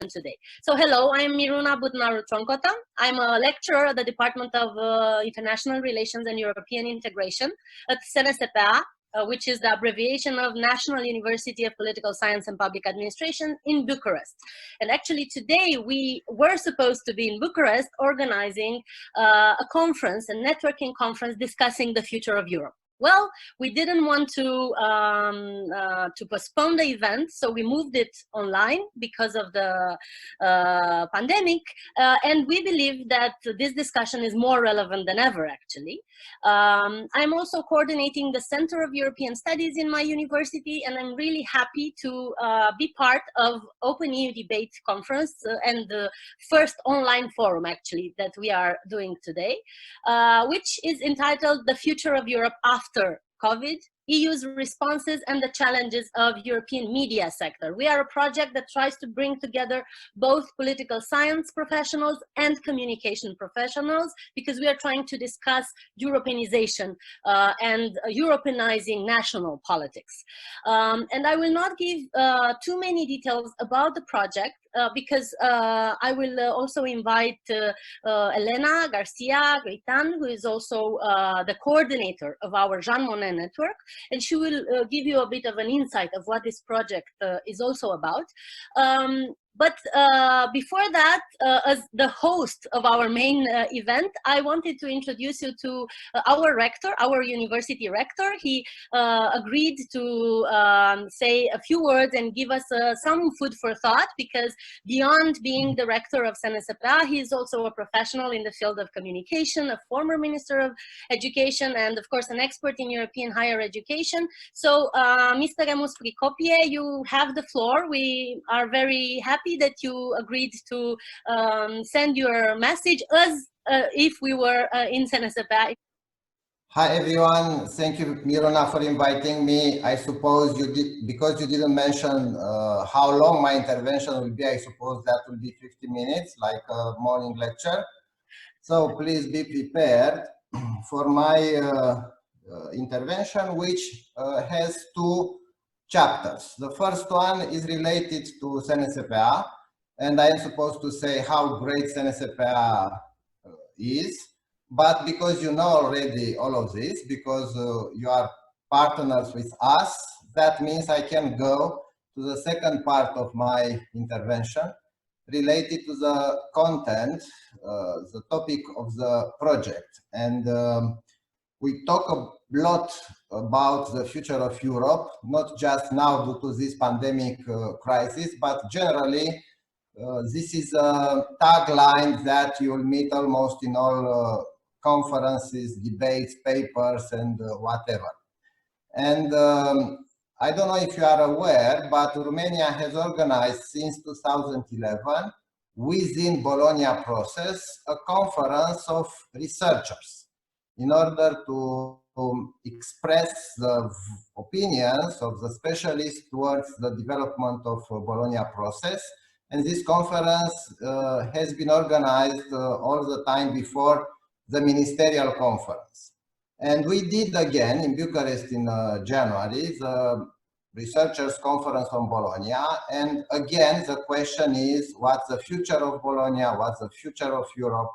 today. So hello, I'm Miruna Budnaru-Tronkota. I'm a lecturer at the Department of International Relations and European Integration at CNSPA, which is the abbreviation of National University of Political Science and Public Administration in Bucharest. And actually today we were supposed to be in Bucharest organizing a conference, a networking conference discussing the future of Europe. Well, we didn't want to postpone the event, so we moved it online because of the pandemic, and we believe that this discussion is more relevant than ever, actually. I'm also coordinating the Center of European Studies in my university, and I'm really happy to be part of Open EU Debate Conference and the first online forum, actually, that we are doing today, which is entitled The Future of Europe After COVID, EU's responses and the challenges of European media sector. We are a project that tries to bring together both political science professionals and communication professionals, because we are trying to discuss Europeanization and Europeanizing national politics. And I will not give too many details about the project, because I will also invite Elena Garcia Gaitan, who is also the coordinator of our Jean Monnet network, and she will give you a bit of an insight of what this project is also about. But before that, as the host of our main event, I wanted to introduce you to our rector, our university rector. He agreed to say a few words and give us some food for thought, because beyond being the rector of CNSPA, he is also a professional in the field of communication, a former Minister of Education, and of course an expert in European higher education. So Mr. Remus Fricopie, you have the floor. We are very happy that you agreed to send your message as if we were in CNSPA. Hi everyone, thank you Miruna for inviting me. I suppose you did, because you didn't mention how long my intervention will be, I suppose that will be 50 minutes, like a morning lecture. So please be prepared for my intervention, which has two chapters. The first one is related to CNSPA, and I am supposed to say how great CNSPA is, but because you know already all of this, because you are partners with us, that means I can go to the second part of my intervention related to the content, the topic of the project. And we talk a lot about the future of Europe, not just now due to this pandemic crisis, but generally this is a tagline that you'll meet almost in all conferences, debates, papers, and whatever. And I don't know if you are aware, but Romania has organized since 2011, within Bologna process, a conference of researchers in order to express the opinions of the specialists towards the development of Bologna process. And this conference has been organized all the time before the ministerial conference. And we did again in Bucharest in January, the researchers conference on Bologna. And again, the question is, what's the future of Bologna? What's the future of Europe?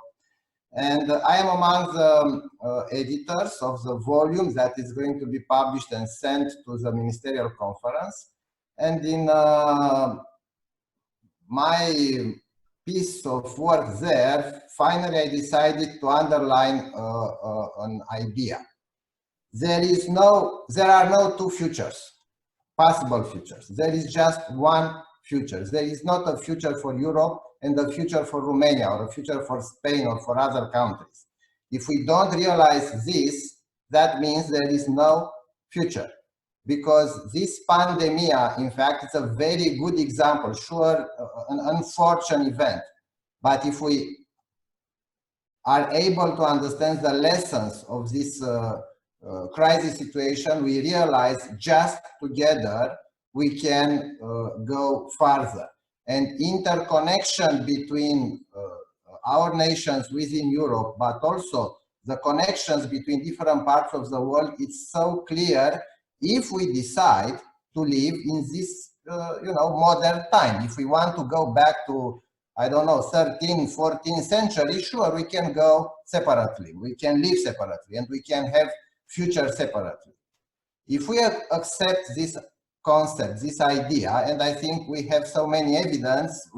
And I am among the editors of the volume that is going to be published and sent to the ministerial conference. And in my piece of work there, finally I decided to underline an idea. There are no two futures, possible futures. There is just one future. There is not a future for Europe and a future for Romania or a future for Spain or for other countries. If we don't realize this, that means there is no future. Because this pandemic, in fact, is a very good example, sure, an unfortunate event. But if we are able to understand the lessons of this crisis situation, we realize just together we can go farther. And interconnection between our nations within Europe, but also the connections between different parts of the world, it's so clear if we decide to live in this modern time. If we want to go back to, I don't know, 13th, 14th century, sure, we can go separately. We can live separately and we can have future separately. If we accept this concept, this idea, and I think we have so many evidence,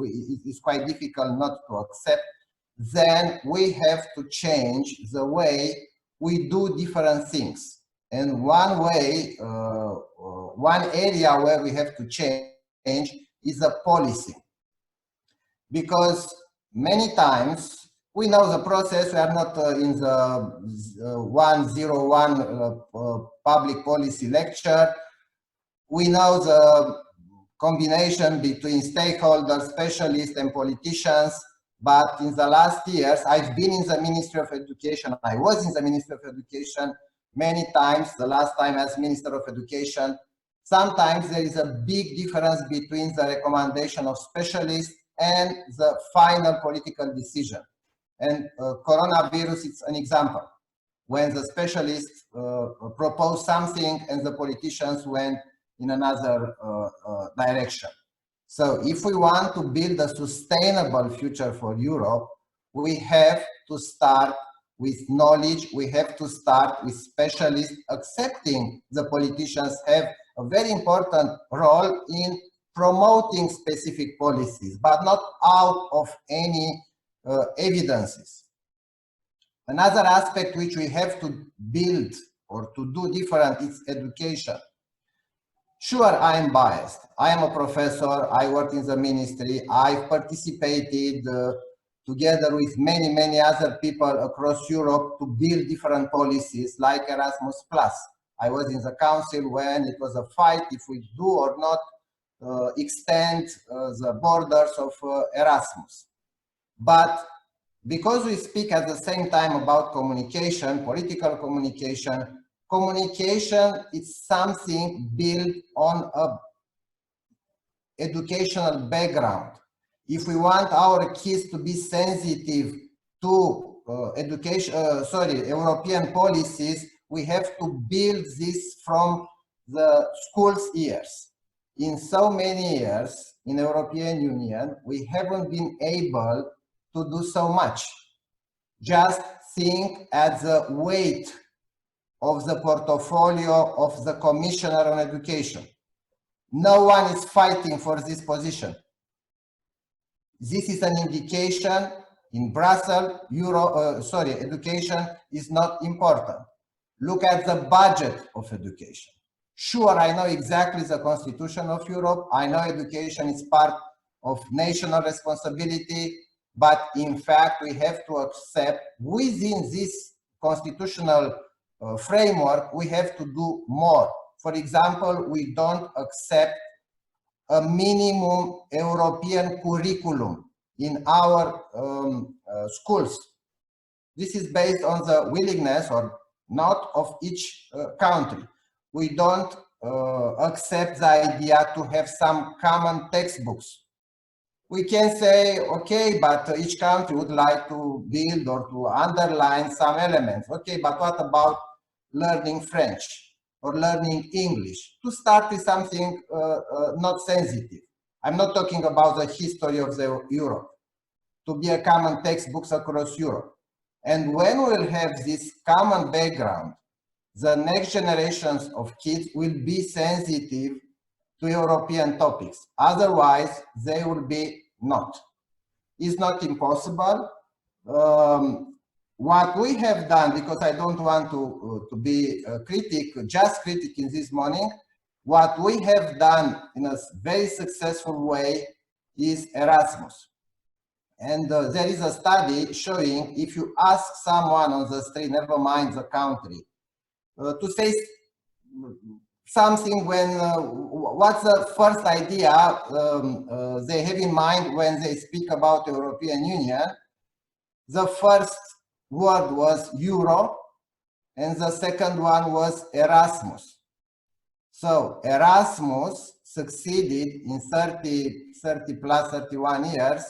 it's quite difficult not to accept, then we have to change the way we do different things. And one way, one area where we have to change is the policy. Because many times we know the process, we are not in the 101 public policy lecture. We know the combination between stakeholders, specialists, and politicians. But in the last years, I've been in the Ministry of Education. I was in the Ministry of Education many times, the last time as Minister of Education. Sometimes there is a big difference between the recommendation of specialists and the final political decision. And coronavirus is an example, when the specialists proposed something and the politicians went in another direction. So if we want to build a sustainable future for Europe, we have to start with knowledge, we have to start with specialists accepting the politicians have a very important role in promoting specific policies, but not out of any evidences. Another aspect which we have to build or to do different is education. Sure, I am biased. I am a professor, I work in the ministry, I've participated together with many other people across Europe to build different policies like Erasmus+. I was in the council when it was a fight if we do or not extend the borders of Erasmus. But because we speak at the same time about communication, political communication, communication is something built on a educational background. If we want our kids to be sensitive to European policies, we have to build this from the school's years. In so many years in the European Union, we haven't been able to do so much. Just think at the weight of the portfolio of the Commissioner on Education. No one is fighting for this position. This is an indication in Brussels, education is not important. Look at the budget of education. Sure, I know exactly the Constitution of Europe. I know education is part of national responsibility, but in fact, we have to accept within this constitutional framework, we have to do more. For example, we don't accept a minimum European curriculum in our schools. This is based on the willingness or not of each country. We don't accept the idea to have some common textbooks. We can say, okay, but each country would like to build or to underline some elements. Okay, but what about learning French or learning English? To start with something not sensitive. I'm not talking about the history of Europe. To be a common textbooks across Europe. And when we'll have this common background, the next generations of kids will be sensitive to European topics. Otherwise, they will be not. It's not impossible. What we have done, because I don't want to be a critic, just critic in this morning, what we have done in a very successful way is Erasmus. And there is a study showing if you ask someone on the street, never mind the country, to say something when, what's the first idea they have in mind when they speak about the European Union, the first word was Euro and the second one was Erasmus. So Erasmus succeeded in 31 years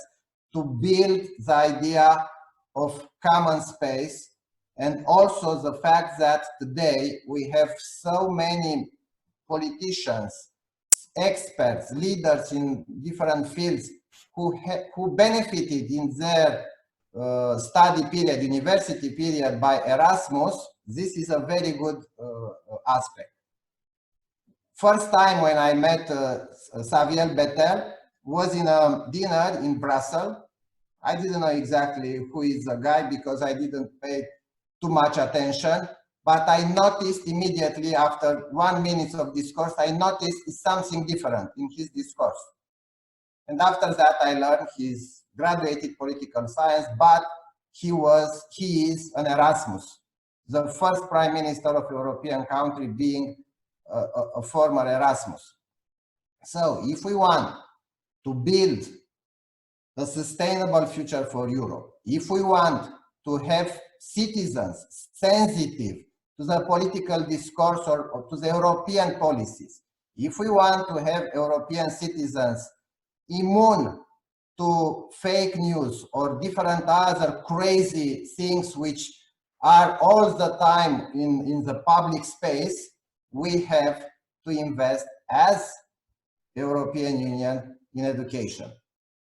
to build the idea of common space, and also the fact that today we have so many politicians, experts, leaders in different fields who benefited in their study period, university period by Erasmus, this is a very good aspect. First time when I met Xavier Bettel was in a dinner in Brussels. I didn't know exactly who is the guy because I didn't pay too much attention, but I noticed immediately after 1 minute of discourse, I noticed something different in his discourse. And after that, I learned he's graduated political science, but he is an Erasmus, the first prime minister of a European country being a former Erasmus. So if we want to build a sustainable future for Europe, if we want to have citizens sensitive to the political discourse or to the European policies, if we want to have European citizens immune to fake news or different other crazy things which are all the time in the public space, we have to invest as European Union in education.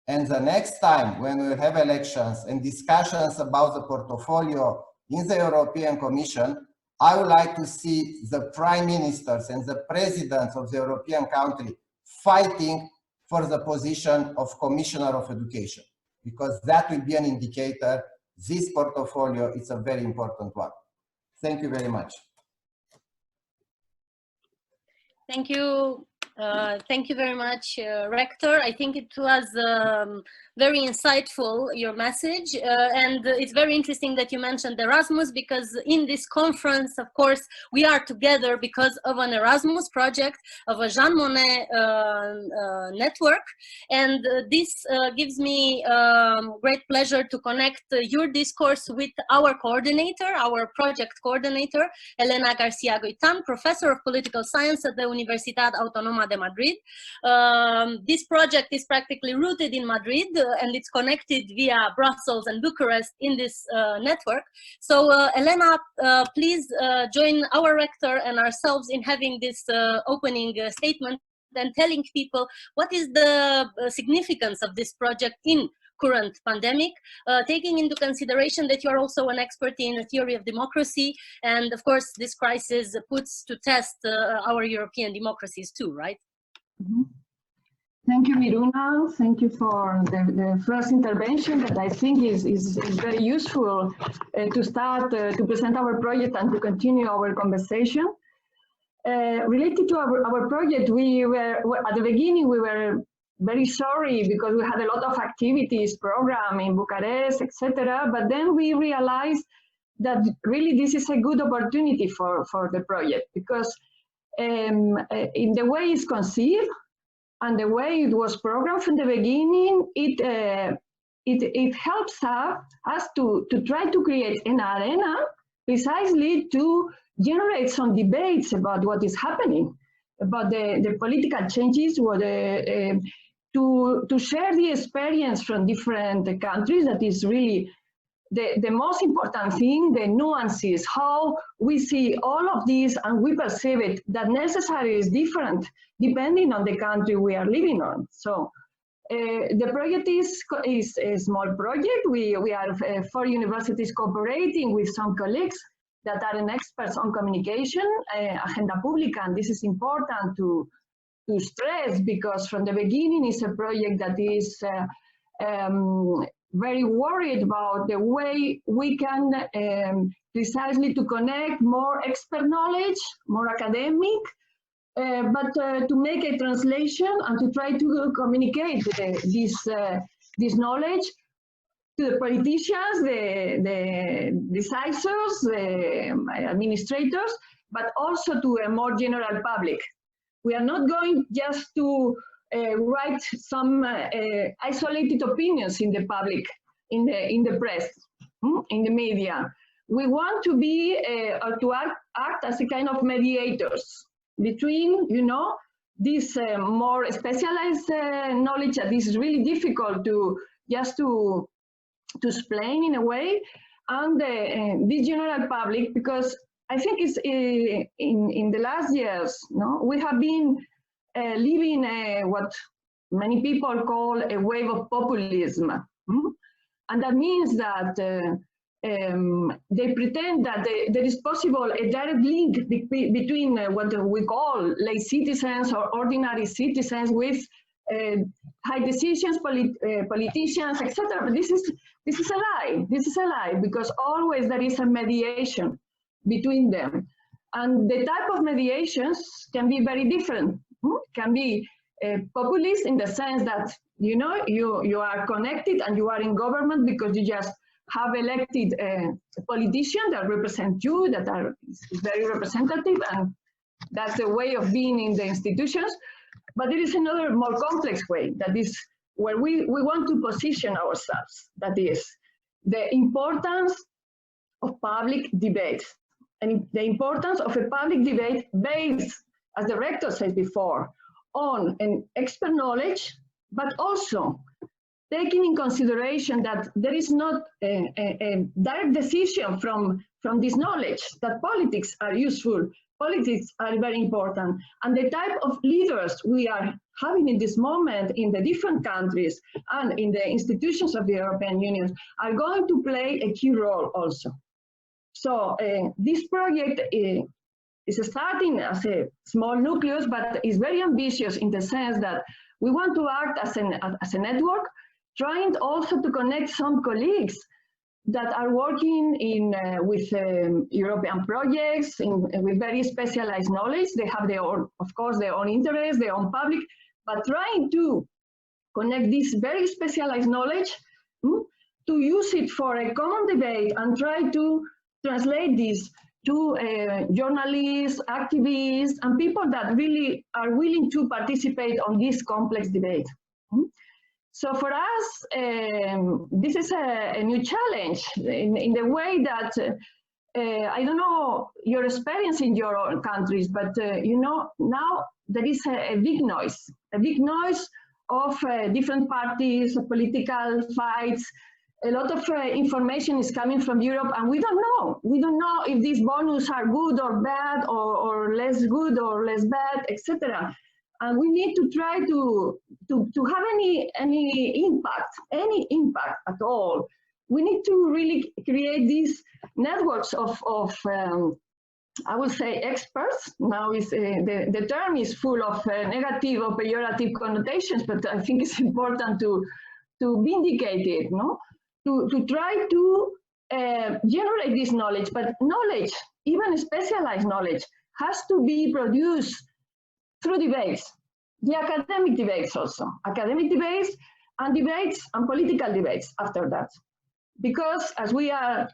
And the next time when we have elections and discussions about the portfolio in the European Commission, I would like to see the prime ministers and the presidents of the European country fighting for the position of Commissioner of Education, because that will be an indicator this portfolio is a very important one. Thank you very much. Thank you. Thank you very much, Rector. I think it was very insightful, your message. And it's very interesting that you mentioned Erasmus, because in this conference, of course, we are together because of an Erasmus project, of a Jean Monnet network. And this gives me great pleasure to connect your discourse with our coordinator, our project coordinator, Elena Garcia-Goitan, professor of political science at the Universidad Autónoma de Madrid. This project is practically rooted in Madrid and it's connected via Brussels and Bucharest in this network. So Elena, please join our rector and ourselves in having this opening statement and telling people what is the significance of this project in current pandemic, taking into consideration that you are also an expert in the theory of democracy, and of course this crisis puts to test our European democracies too, right? Mm-hmm. Thank you, Miruna. Thank you for the first intervention that I think is very useful to start to present our project and to continue our conversation. Related to our project, we were, at the beginning, we were very sorry because we had a lot of activities, program in Bucharest, etc. But then we realized that really this is a good opportunity for the project, because in the way it's conceived and the way it was programmed from the beginning, it helps us to try to create an arena precisely to generate some debates about what is happening, about the political changes, to share the experience from different countries. That is really the most important thing, the nuances, how we see all of this and we perceive it, that necessarily is different depending on the country we are living on. So the project is a small project. We are 4 universities cooperating with some colleagues that are experts on communication, agenda pública, and this is important to stress, because from the beginning it's a project that is very worried about the way we can precisely to connect more expert knowledge, more academic, but to make a translation and to try to communicate this knowledge to the politicians, the decisors, the administrators, but also to a more general public. We are not going just to write some isolated opinions in the public, in the press, in the media. We want to be or to act as a kind of mediators between, this more specialized knowledge that is really difficult to just to explain in a way, and the general public, because I think it's in the last years, we have been living what many people call a wave of populism. And that means that they pretend that there is possible a direct link between what we call lay citizens or ordinary citizens with high decisions, politicians, etc. But this is a lie. This is a lie, because always there is a mediation between them, and the type of mediations can be very different. Can be populist in the sense that you are connected and you are in government because you just have elected a politician that represent you, that is very representative, and that's the way of being in the institutions. But there is another more complex way, that is where we want to position ourselves. That is the importance of public debate, and the importance of a public debate based, as the rector said before, on an expert knowledge, but also taking in consideration that there is not a direct decision from this knowledge, that politics are useful, politics are very important, and the type of leaders we are having in this moment in the different countries and in the institutions of the European Union are going to play a key role also. So this project is starting as a small nucleus, but is very ambitious in the sense that we want to act as a network, trying also to connect some colleagues that are working with European projects, with very specialized knowledge. They have their own, of course, their own interests, their own public, but trying to connect this very specialized knowledge to use it for a common debate and try to translate this to journalists, activists, and people that really are willing to participate on this complex debate. So for us, this is a new challenge in the way that, I don't know your experience in your own countries, but now there is a big noise of different parties, political fights. A lot of information is coming from Europe, and we don't know. We don't know if these bonus are good or bad, or less good or less bad, etc. And we need to try to have any impact at all. We need to really create these networks of I would say experts. Now is the term is full of negative or pejorative connotations, but I think it's important to vindicate it, to try to generate this knowledge. But knowledge, even specialized knowledge, has to be produced through debates, the academic debates also, academic debates and political debates after that. Because as we are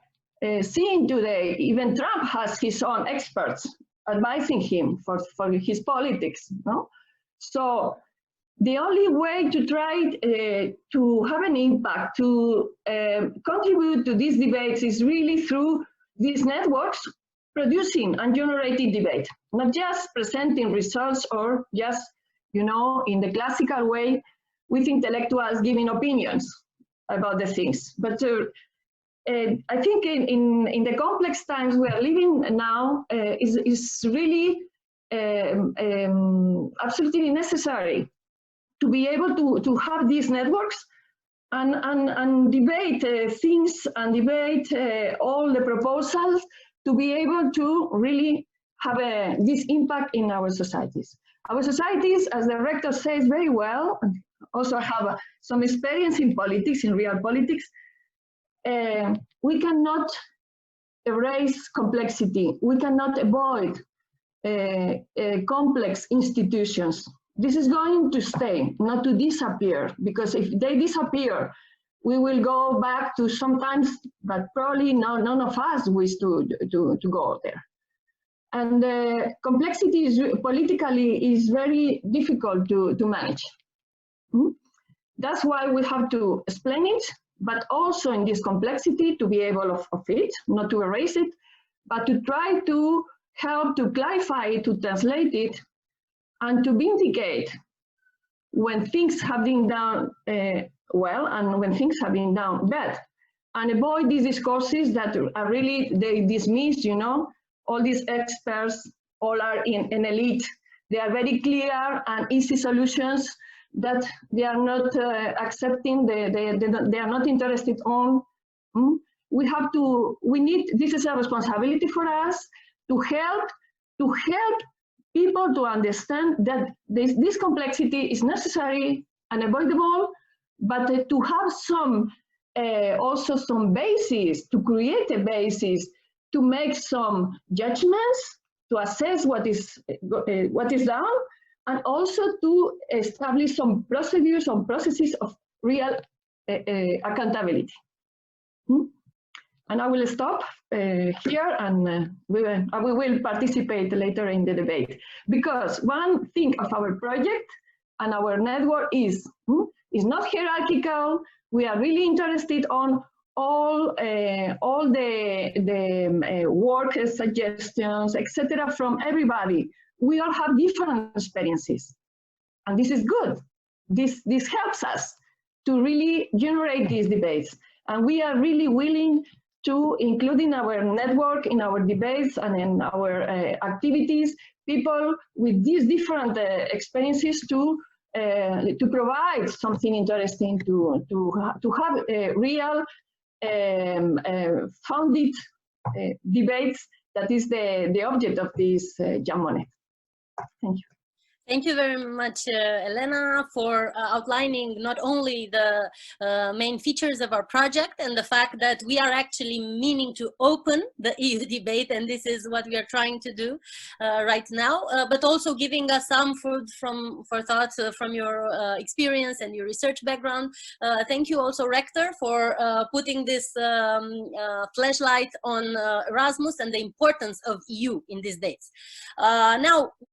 seeing today, even Trump has his own experts advising him for his politics. So the only way to try to have an impact, to contribute to these debates is really through these networks producing and generating debate, not just presenting results or just, in the classical way with intellectuals giving opinions about the things. But I think in the complex times we are living now is really absolutely necessary to be able to have these networks and debate things and debate all the proposals to be able to really have this impact in our societies. Our societies, as the rector says very well, also have some experience in politics, in real politics. We cannot erase complexity. We cannot avoid complex institutions. This is going to stay, not to disappear, because if they disappear, we will go back to sometimes, but probably none of us wish to go there. And complexity is politically is very difficult to manage. That's why we have to explain it, but also in this complexity to be able of it, not to erase it, but to try to help to clarify it, to translate it, and to vindicate when things have been done well and when things have been done bad, and avoid these discourses that are really, they dismiss, all these experts all are in an elite They are very clear and easy solutions that they are not accepting, they are not interested on. This is a responsibility for us to help people to understand that this complexity is necessary, unavoidable, but to have also some basis, to create a basis, to make some judgments, to assess what is done, and also to establish some procedures, some processes of real accountability. And I will stop here, and we will participate later in the debate. Because one thing of our project and our network is not hierarchical. We are really interested on all the work suggestions, etc., from everybody. We all have different experiences, and this is good. This helps us to really generate these debates, and we are really willing to include in our network, in our debates, and in our activities, people with these different experiences to provide something interesting, to have real founded debates. That is the object of this Jammonet. Thank you. Thank you very much, Elena, for outlining not only the main features of our project and the fact that we are actually meaning to open the EU debate, and this is what we are trying to do right now, but also giving us some food for thoughts from your experience and your research background. Thank you also, Rector, for putting this flashlight on Erasmus and the importance of EU in these days. Now,